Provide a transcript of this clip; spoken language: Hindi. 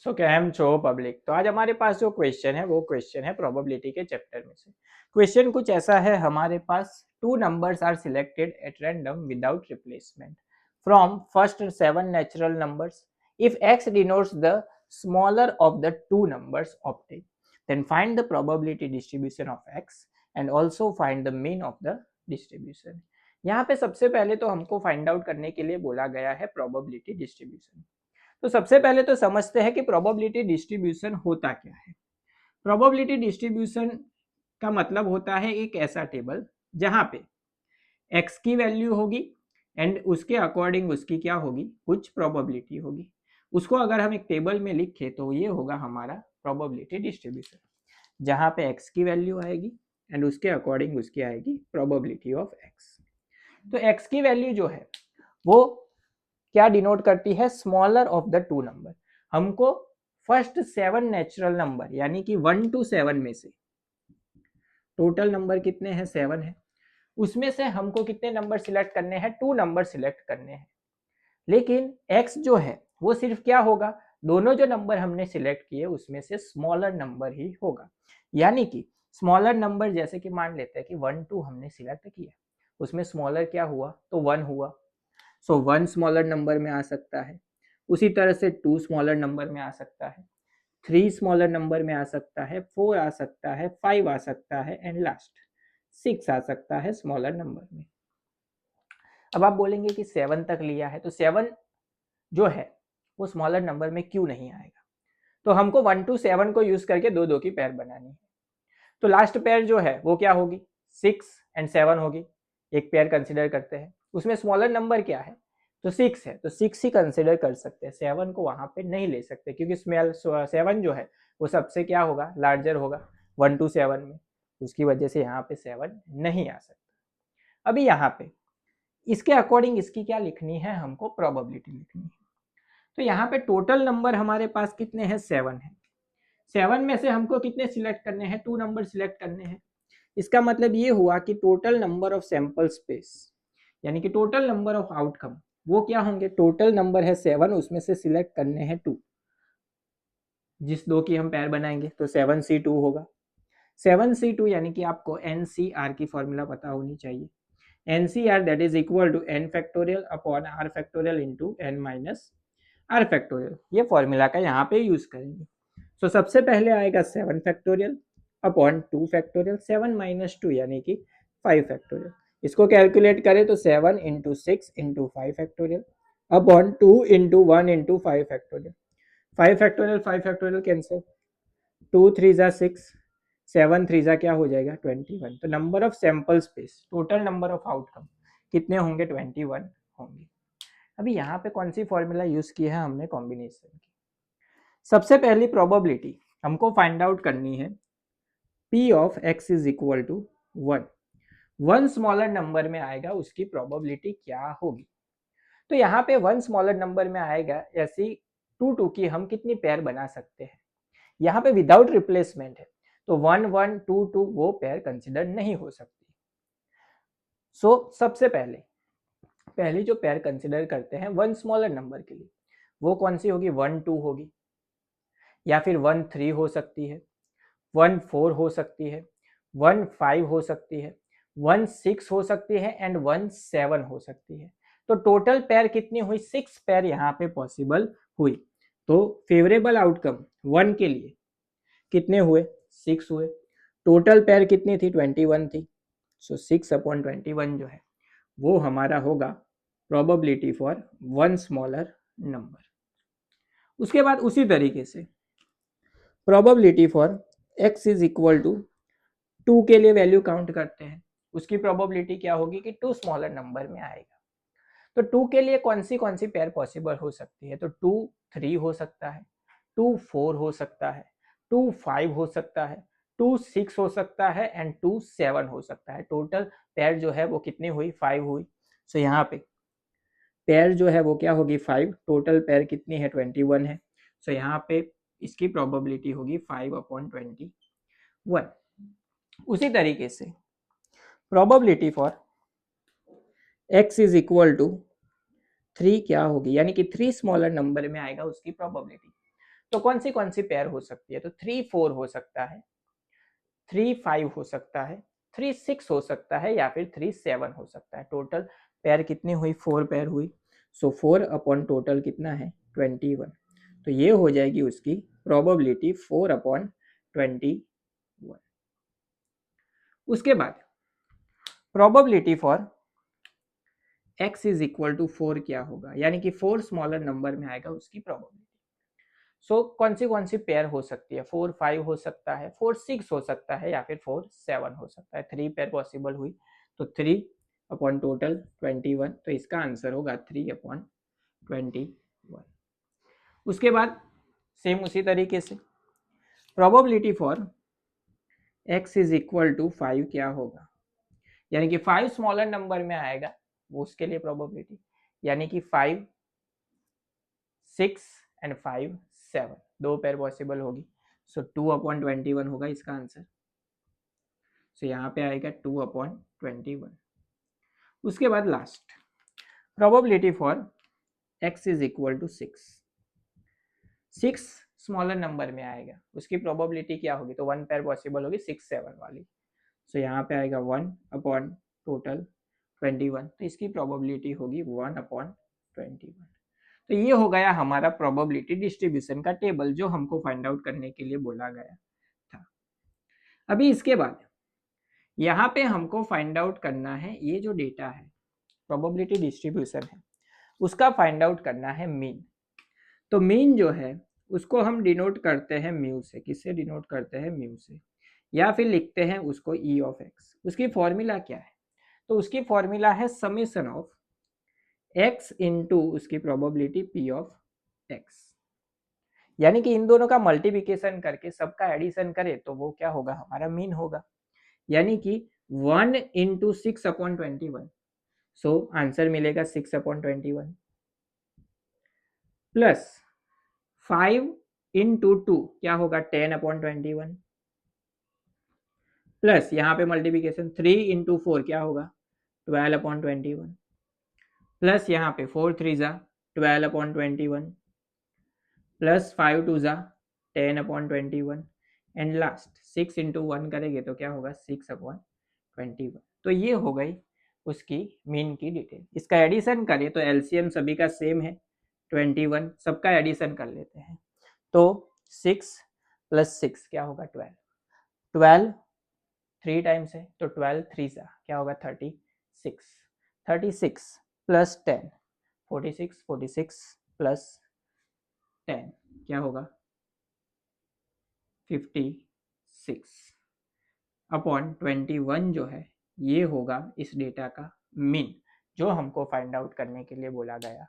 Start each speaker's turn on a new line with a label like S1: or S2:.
S1: सो कैम छो पब्लिक। तो आज हमारे पास जो क्वेश्चन है वो क्वेश्चन है प्रोबेबिलिटी के चैप्टर में से। क्वेश्चन कुछ ऐसा है, हमारे पास two numbers are selected at random without replacement from first 7 natural numbers. If x denotes the smaller of the two numbers opted, then find the probability distribution of x and also find the mean of the distribution। यहाँ पे सबसे पहले तो हमको फाइंड आउट करने के लिए बोला गया है प्रोबेबिलिटी डिस्ट्रीब्यूशन। तो सबसे पहले तो समझते हैं कि प्रोबेबिलिटी डिस्ट्रीब्यूशन होता क्या है। प्रोबेबिलिटी डिस्ट्रीब्यूशन का मतलब होता है एक ऐसा टेबल जहां पे x की वैल्यू होगी एंड उसके अकॉर्डिंग उसकी क्या होगी, कुछ प्रोबेबिलिटी होगी। उसको अगर हम एक टेबल में लिखे तो ये होगा हमारा प्रोबेबिलिटी डिस्ट्रीब्यूशन, जहां पे x की वैल्यू आएगी एंड उसके अकॉर्डिंग उसकी आएगी प्रोबेबिलिटी ऑफ x। तो x की वैल्यू जो है वो क्या डिनोट करती है, smaller of the two number. हमको फर्स्ट 7 नेचुरल नंबर यानी कि 1 to 7 में से टोटल नंबर कितने हैं, 7 है, उसमें से हमको कितने नंबर सिलेक्ट करने हैं, 2 नंबर सिलेक्ट करने हैं। लेकिन x जो है वो सिर्फ क्या होगा, दोनों जो नंबर हमने सिलेक्ट किए उसमें से स्मॉलर नंबर ही होगा। यानी कि स्मॉलर नंबर जैसे कि मान लेते हैं कि 1 2 हमने सिलेक्ट किया, उसमें स्मॉलर क्या हुआ, तो 1 हुआ। सो 1 स्मॉलर नंबर में आ सकता है। उसी तरह से 2 स्मॉलर नंबर में आ सकता है, 3 स्मॉलर नंबर में आ सकता है, 4 आ सकता है, 5 आ सकता है एंड लास्ट 6 आ सकता है स्मॉलर नंबर में। अब आप बोलेंगे कि 7 तक लिया है तो 7 जो है वो स्मॉलर नंबर में क्यों नहीं आएगा। तो हमको 1 to 7 को यूज करके दो दो की पेयर बनानी है। तो लास्ट पेयर जो है वो क्या होगी, 6 एंड 7 होगी। एक पेयर कंसिडर करते हैं, उसमें स्मॉलर नंबर क्या है, तो 6 है, तो 6 ही कंसिडर कर सकते हैं, 7 को वहां पे नहीं ले सकते क्योंकि 7 जो है वो सबसे क्या होगा, लार्जर होगा 1 to 7 में। उसकी वजह से यहाँ पे 7 नहीं आ सकता। अभी यहाँ पे इसके अकॉर्डिंग इसकी क्या लिखनी है, हमको प्रोबेबिलिटी लिखनी है। तो यहाँ पे टोटल नंबर हमारे पास कितने हैं, 7 है। 7 में से हमको कितने सिलेक्ट करने हैं, 2 नंबर सिलेक्ट करने हैं। इसका मतलब ये हुआ कि total number of sample space यानी कि टोटल नंबर ऑफ आउटकम वो क्या होंगे, टोटल नंबर है 7, उसमें से सिलेक्ट करने हैं 2। जिस दो की हम पैर बनाएंगे तो 7C2 होगा। 7C2 यानी कि आपको NCR की फॉर्मूला पता होनी चाहिए। NCR that is equal to n factorial upon r factorial into n minus r factorial. ये फॉर्मूला का यहाँ पे यूज करेंगे। तो सबसे पहले आएगा 7 फैक्टोरियल अपॉन 2 फैक्टोरियल, 7 माइनस 2 यानी कि 5 फैक्टोरियल। इसको कैलकुलेट करें तो 7 into 6 into 5 factorial upon 2 into 1 into 5 factorial. 5 factorial cancel, 2 3 जा 6, 7 3 जा क्या हो जाएगा 21। तो number of sample space, total number of outcome कितने होंगे, 21 होंगे। अभी यहाँ पे कौन सी फॉर्मूला यूज की है हमने, कॉम्बिनेशन की। सबसे पहली प्रोबेबिलिटी हमको फाइंड आउट करनी है P of x is equal to 1। 1 smaller number में आएगा उसकी प्रोबेबिलिटी क्या होगी। तो यहाँ पे 1 स्मॉलर नंबर में आएगा, ऐसी 2 2 की हम कितनी पेयर बना सकते हैं। यहाँ पे विदाउट रिप्लेसमेंट है तो 1 1 2 2 वो पेयर कंसिडर नहीं हो सकती। सबसे पहली जो पेयर कंसिडर करते हैं 1 स्मॉलर नंबर के लिए, वो कौन सी होगी, 1 2 होगी, या फिर 1 3 हो सकती है, 1 4 हो सकती है, 1 5 हो सकती है, 1 6 हो सकती है एंड 1 7 हो सकती है। तो टोटल पेयर कितनी हुई, 6 पेयर यहाँ पे पॉसिबल हुई। तो फेवरेबल आउटकम 1 के लिए कितने हुए, 6 हुए। टोटल पेयर कितनी थी, 21 थी। सो 6 अपॉन 21 जो है वो हमारा होगा प्रोबेबिलिटी फॉर 1 स्मॉलर नंबर। उसके बाद उसी तरीके से probability for x is equal to 2 के लिए वैल्यू काउंट करते हैं। उसकी प्रोबेबिलिटी क्या होगी कि 2 स्मॉलर नंबर में आएगा। तो 2 के लिए कौन सी पेयर पॉसिबल हो सकती है, तो 2 3 हो सकता है, 2 4 हो सकता है, 2 5 हो सकता है, 2 6 हो सकता है एंड 2 7 हो सकता है। टोटल पेयर जो है वो कितनी हुई, 5 हुई। सो यहाँ पे पेयर जो है वो क्या होगी, 5। टोटल पेयर कितनी है, 21 है। सो यहाँ पे इसकी प्रोबेबिलिटी होगी 5 अपॉन 21। उसी तरीके से probability for x is equal to 3 क्या होगी, यानी कि 3 स्मॉलर नंबर में आएगा उसकी प्रोबेबिलिटी। तो कौन सी पेयर हो सकती है, तो 3 4 हो सकता है, 3 5 हो सकता है, 3 6 हो सकता है, या फिर 3 7 हो सकता है। टोटल पेयर कितनी हुई, 4 पेयर हुई। सो 4 अपॉन टोटल कितना है 21। तो ये हो जाएगी उसकी प्रोबेबिलिटी 4 अपॉन 21। उसके बाद probability for x is equal to 4 क्या होगा, यानी कि 4 स्मॉलर नंबर में आएगा उसकी प्रोबेबिलिटी। सो कौन सी पेयर हो सकती है, 4 5 हो सकता है, 4 6 हो सकता है, या फिर 4 7 हो सकता है। 3 पेयर पॉसिबल हुई, तो 3 अपॉन टोटल 21, तो इसका आंसर होगा 3 अपॉन 21। उसके बाद सेम उसी तरीके से probability for x is equal to 5 क्या होगा, यानी कि 5 स्मॉलर नंबर में आएगा वो उसके लिए प्रोबेबिलिटी, यानी कि 5 6 एंड 5 7 दो पेयर पॉसिबल होगी। सो 2 अपॉन 21 होगा इसका आंसर। सो यहाँ पे आएगा 2 अपॉन 21। उसके बाद last probability for x is equal to 6। 6 smaller number में आएगा, उसकी प्रोबेबिलिटी क्या होगी, तो 1 पेयर पॉसिबल होगी 6 7 वाली। सो यहाँ पे आएगा 1 अपॉन टोटल 21, तो इसकी प्रोबेबिलिटी होगी 1 अपॉन 21। तो ये हो गया हमारा प्रोबेबिलिटी डिस्ट्रीब्यूशन का टेबल जो हमको फाइंड आउट करने के लिए बोला गया था। अभी इसके बाद यहाँ पे हमको फाइंड आउट करना है ये जो डेटा है प्रोबेबिलिटी डिस्ट्रीब्यूशन है उसका फाइंड आउट करना है मीन। तो मीन जो है उसको हम डिनोट करते हैं म्यू से। किससे डिनोट करते हैं, म्यू से, या फिर लिखते हैं उसको ई ऑफ एक्स। उसकी फॉर्मूला क्या है, तो उसकी फॉर्मूला है समेशन ऑफ x इंटू उसकी प्रोबेबिलिटी p ऑफ x, यानी कि इन दोनों का मल्टीप्लिकेशन करके सबका एडिशन करें तो वो क्या होगा, हमारा मीन होगा, यानी कि 1 इंटू 6 अपॉन 21। सो आंसर मिलेगा 6 अपॉन 21 प्लस 5 इंटू 2 क्या होगा 10 अपॉन 21 प्लस यहाँ पे मल्टीप्लिकेशन 3 इंटू 4 क्या होगा 12 अपॉन 21 प्लस यहाँ पे 4 3 जा 12 अपॉन 21 प्लस 5 2 जा 10 अपॉन 21 एंड लास्ट 6 इंटू 1 करेंगे तो क्या होगा 6 अपॉन 21। तो ये हो गई उसकी मीन की डिटेल। इसका एडिशन करें तो एलसीएम सभी का सेम है 21, सबका एडिशन कर लेते हैं तो 6 प्लस 6 क्या होगा 12, 12 3 टाइम्स है तो 12 3 सा क्या होगा 36, 36 प्लस 10 46, 46 प्लस 10 क्या होगा 56 अपॉन 21 जो है ये होगा इस डेटा का मीन जो हमको फाइंड आउट करने के लिए बोला गया